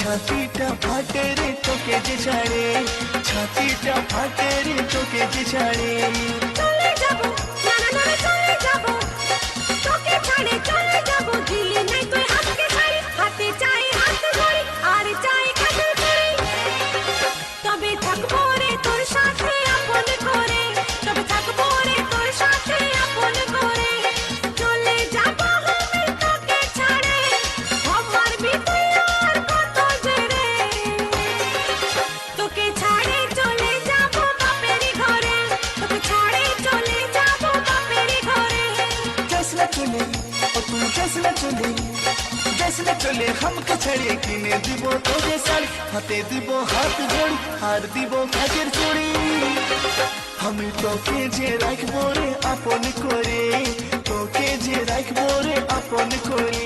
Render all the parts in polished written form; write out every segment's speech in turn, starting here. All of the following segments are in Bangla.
ছাতিটা ফাটে রে তোকে যে ছাড়ে, ছাতিটা ফাটে রে তোকে যে ছাড়ে। চলে যাবো নানা নানা চলে যাবো, তোকে ছাড়ে চলে যাবো, দিলি নাই তুই হাতকে ছাড়ি, হাতে চাই হাত ধরি আর চাই কাছে ধরি, তবে থাকবো রে তোর সাথে আপন করে, তবে থাকবো রে তোর সাথে আপন করে। চলে যাবো আমি তোকে ছাড়ে, আমার ভিতরে আর কত জেরে, তোকে ছাড়ে চলে যাবো বাপের ঘরে, তোকে ছাড়ে চলে যাবো বাপের ঘরে। जैसे चले ओ तू जैसे चले, जैसे चले हमके छड़े किने दिबो তোকে শাড়ি, হাতে দিব হাত ধরি আর দিব কাজের চুড়ি। আমি তোকে যে রাখবো রে আপন করে, তোকে যে রাখবো রে আপন করে।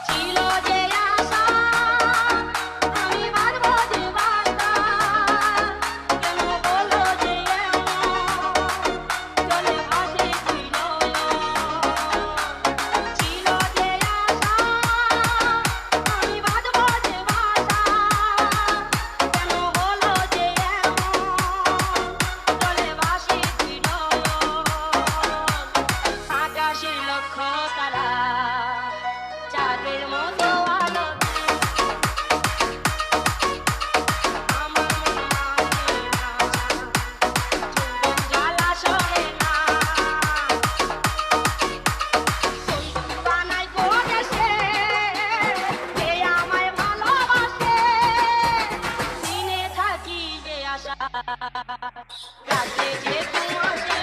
ছিল যে আশা আমি বাঁধবো যে বাসা, কেন হলো যে এমন, চলে ভাসে ছিল। ছিল যে আশা আমি বাঁধবো যে বাসা, কেন হলো যে এমন, চলে ভাসে ছিল। আকাশের লক্ষ তারা চাঁদের মতো আলো, আমার মন মানে না, চুম্বন জ্বালা সহে না, বন্ধু বানাই গোদেশে, যে আমায় ভালোবাসে, দিনে থাকি যে আশা, রাতে যে ঘুম আসে।